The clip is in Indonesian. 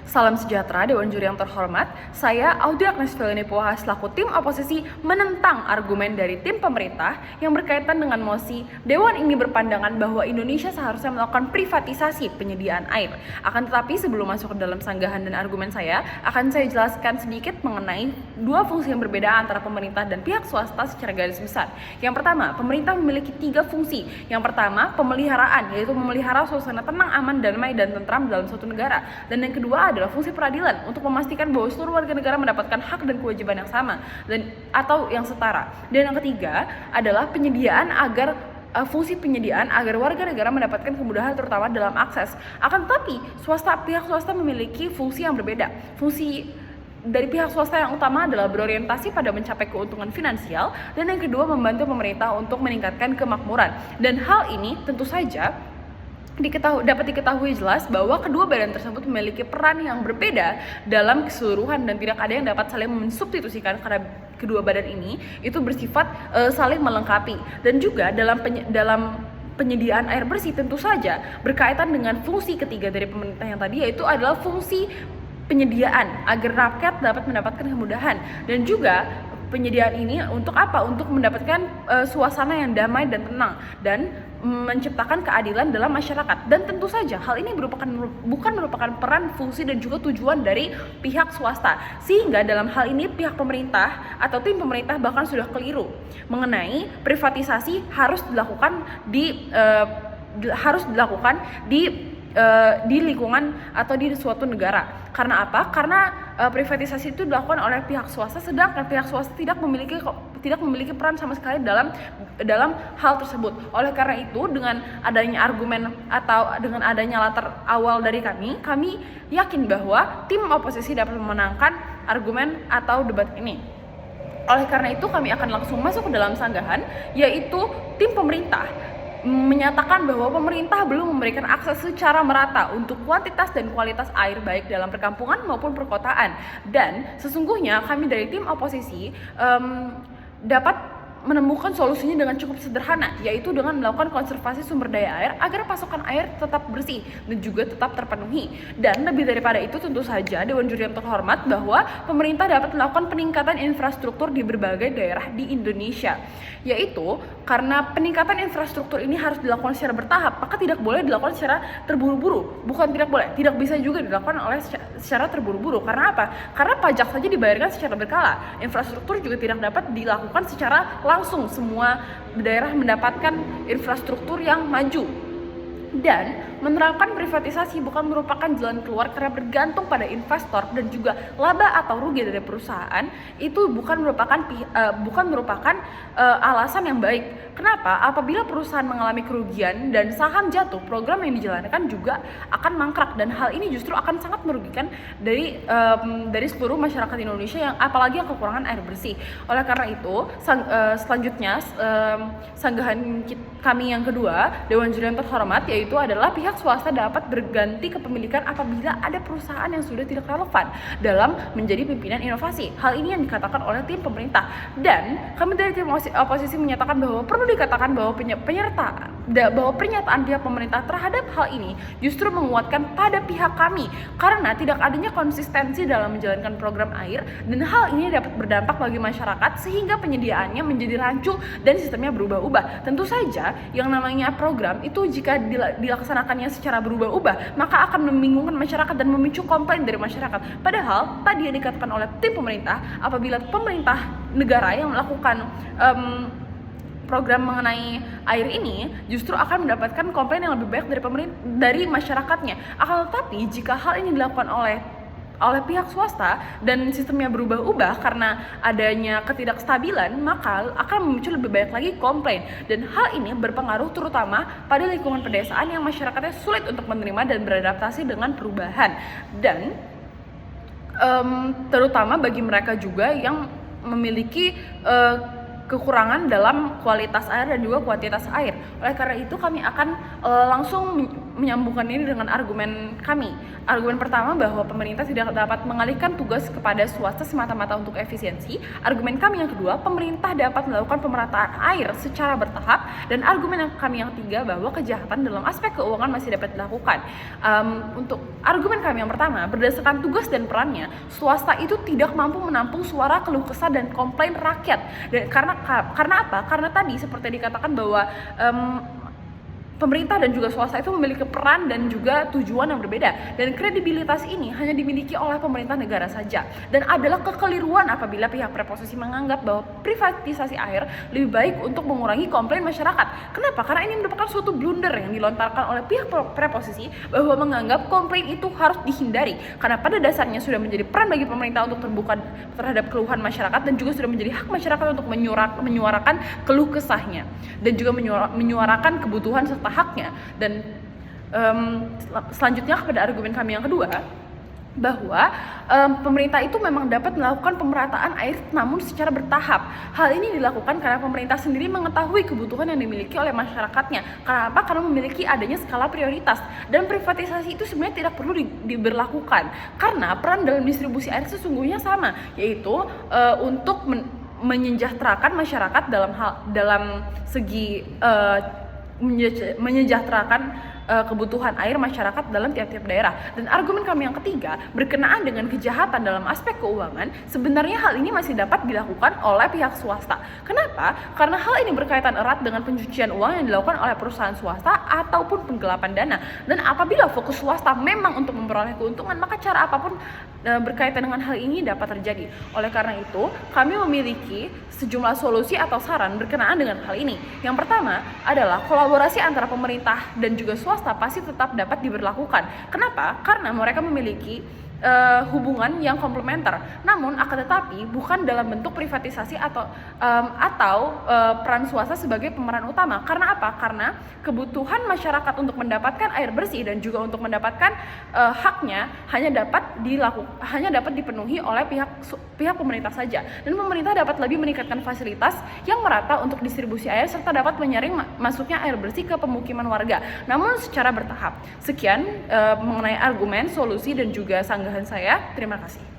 Salam sejahtera Dewan Juri yang terhormat. Saya Audrey Agnes Felini Poha selaku tim oposisi menentang argumen dari tim pemerintah yang berkaitan dengan mosi Dewan ini berpandangan bahwa Indonesia seharusnya melakukan privatisasi penyediaan air. Akan tetapi sebelum masuk ke dalam sanggahan dan argumen saya, akan saya jelaskan sedikit mengenai dua fungsi yang berbeda antara pemerintah dan pihak swasta secara garis besar. Yang pertama, pemerintah memiliki 3 fungsi. Yang pertama, pemeliharaan, yaitu memelihara suasana tenang, aman, damai, dan tentram dalam suatu negara. Dan yang kedua adalah fungsi peradilan untuk memastikan bahwa seluruh warga negara mendapatkan hak dan kewajiban yang sama atau yang setara. Dan yang ketiga adalah fungsi penyediaan agar warga negara mendapatkan kemudahan terutama dalam akses. Akan tetapi pihak swasta memiliki fungsi yang berbeda. Fungsi dari pihak swasta yang utama adalah berorientasi pada mencapai keuntungan finansial, dan yang kedua membantu pemerintah untuk meningkatkan kemakmuran. Dan hal ini tentu saja dapat diketahui jelas bahwa kedua badan tersebut memiliki peran yang berbeda dalam keseluruhan dan tidak ada yang dapat saling mensubstitusikan karena kedua badan ini itu bersifat saling melengkapi. Dan juga dalam penyediaan air bersih tentu saja berkaitan dengan fungsi ketiga dari pemerintah yang tadi, yaitu adalah fungsi penyediaan agar rakyat dapat mendapatkan kemudahan. Dan juga penyediaan ini untuk apa? Untuk mendapatkan suasana yang damai dan tenang dan menciptakan keadilan dalam masyarakat. Dan tentu saja hal ini bukan merupakan peran, fungsi, dan juga tujuan dari pihak swasta. Sehingga dalam hal ini pihak pemerintah atau tim pemerintah bahkan sudah keliru mengenai privatisasi harus dilakukan di lingkungan atau di suatu negara. Karena apa? Karena privatisasi itu dilakukan oleh pihak swasta, sedangkan pihak swasta tidak memiliki peran sama sekali dalam hal tersebut. Oleh karena itu, dengan adanya argumen atau dengan adanya latar awal dari kami yakin bahwa tim oposisi dapat memenangkan argumen atau debat ini. Oleh karena itu, kami akan langsung masuk ke dalam sanggahan, yaitu tim pemerintah menyatakan bahwa pemerintah belum memberikan akses secara merata untuk kuantitas dan kualitas air baik dalam perkampungan maupun perkotaan. Dan sesungguhnya kami dari tim oposisi dapat menemukan solusinya dengan cukup sederhana, yaitu dengan melakukan konservasi sumber daya air agar pasokan air tetap bersih dan juga tetap terpenuhi. Dan lebih daripada itu, tentu saja Dewan Juri yang terhormat, bahwa pemerintah dapat melakukan peningkatan infrastruktur di berbagai daerah di Indonesia, yaitu karena peningkatan infrastruktur ini harus dilakukan secara bertahap, maka tidak boleh dilakukan secara terburu-buru. Bukan tidak boleh, tidak bisa juga dilakukan secara terburu-buru. Karena apa? Karena pajak saja dibayarkan secara berkala. Infrastruktur juga tidak dapat dilakukan secara langsung semua daerah mendapatkan infrastruktur yang maju. Dan menerapkan privatisasi bukan merupakan jalan keluar karena bergantung pada investor dan juga laba atau rugi dari perusahaan. Itu bukan merupakan alasan yang baik. Kenapa? Apabila perusahaan mengalami kerugian dan saham jatuh, program yang dijalankan juga akan mangkrak, dan hal ini justru akan sangat merugikan dari seluruh masyarakat Indonesia yang apalagi yang kekurangan air bersih. Oleh karena itu, selanjutnya sanggahan kami yang kedua, Dewan Juri yang terhormat, yaitu adalah pihak swasta dapat berganti kepemilikan apabila ada perusahaan yang sudah tidak relevan dalam menjadi pimpinan inovasi. Hal ini yang dikatakan oleh tim pemerintah, dan kami dari tim oposisi menyatakan bahwa perlu dikatakan bahwa pernyataan pihak pemerintah terhadap hal ini justru menguatkan pada pihak kami, karena tidak adanya konsistensi dalam menjalankan program air, dan hal ini dapat berdampak bagi masyarakat sehingga penyediaannya menjadi rancu dan sistemnya berubah-ubah. Tentu saja yang namanya program itu jika dilaksanakannya secara berubah-ubah, maka akan membingungkan masyarakat dan memicu komplain dari masyarakat. Padahal tadi yang dikatakan oleh tim pemerintah, apabila pemerintah negara yang melakukan program mengenai air ini justru akan mendapatkan komplain yang lebih baik dari masyarakatnya. Akan tetapi jika hal ini dilakukan oleh pihak swasta dan sistemnya berubah-ubah karena adanya ketidakstabilan, maka akan memicu lebih banyak lagi komplain, dan hal ini berpengaruh terutama pada lingkungan pedesaan yang masyarakatnya sulit untuk menerima dan beradaptasi dengan perubahan, dan terutama bagi mereka juga yang memiliki kekurangan dalam kualitas air dan juga kuantitas air. Oleh karena itu kami akan langsung menyambungkan ini dengan argumen kami. Argumen pertama bahwa pemerintah tidak dapat mengalihkan tugas kepada swasta semata-mata untuk efisiensi. Argumen kami yang kedua, pemerintah dapat melakukan pemerataan air secara bertahap. Dan argumen kami yang ketiga bahwa kejahatan dalam aspek keuangan masih dapat dilakukan. Untuk argumen kami yang pertama, berdasarkan tugas dan perannya, swasta itu tidak mampu menampung suara keluh kesah dan komplain rakyat. Dan karena apa? Karena tadi seperti dikatakan bahwa pemerintah dan juga swasta itu memiliki peran dan juga tujuan yang berbeda, dan kredibilitas ini hanya dimiliki oleh pemerintah negara saja, dan adalah kekeliruan apabila pihak preposisi menganggap bahwa privatisasi air lebih baik untuk mengurangi komplain masyarakat. Kenapa? Karena ini merupakan suatu blunder yang dilontarkan oleh pihak preposisi bahwa menganggap komplain itu harus dihindari, karena pada dasarnya sudah menjadi peran bagi pemerintah untuk terbuka terhadap keluhan masyarakat, dan juga sudah menjadi hak masyarakat untuk menyuarakan keluh kesahnya dan juga menyuarakan kebutuhan serta haknya. Dan selanjutnya kepada argumen kami yang kedua, bahwa pemerintah itu memang dapat melakukan pemerataan air namun secara bertahap. Hal ini dilakukan karena pemerintah sendiri mengetahui kebutuhan yang dimiliki oleh masyarakatnya. Kenapa? Karena memiliki adanya skala prioritas, dan privatisasi itu sebenarnya tidak perlu diberlakukan karena peran dalam distribusi air sesungguhnya sama, yaitu untuk menyejahterakan masyarakat dalam segi menyejahterakan kebutuhan air masyarakat dalam tiap-tiap daerah. Dan argumen kami yang ketiga, berkenaan dengan kejahatan dalam aspek keuangan, sebenarnya hal ini masih dapat dilakukan oleh pihak swasta. Kenapa? Karena hal ini berkaitan erat dengan pencucian uang yang dilakukan oleh perusahaan swasta ataupun penggelapan dana. Dan apabila fokus swasta memang untuk memperoleh keuntungan, maka cara apapun berkaitan dengan hal ini dapat terjadi. Oleh karena itu, kami memiliki sejumlah solusi atau saran berkenaan dengan hal ini. Yang pertama adalah kolaborasi antara pemerintah dan juga swasta pasti tetap dapat diberlakukan. Kenapa? Karena mereka memiliki hubungan yang komplementer. Namun akan tetapi bukan dalam bentuk privatisasi atau peran swasta sebagai pemeran utama. Karena apa? Karena kebutuhan masyarakat untuk mendapatkan air bersih dan juga untuk mendapatkan haknya hanya dapat dipenuhi oleh pihak pemerintah saja. Dan pemerintah dapat lebih meningkatkan fasilitas yang merata untuk distribusi air serta dapat menyaring masuknya air bersih ke pemukiman warga, namun secara bertahap. Sekian mengenai argumen, solusi dan juga sanggahan saya. Terima kasih.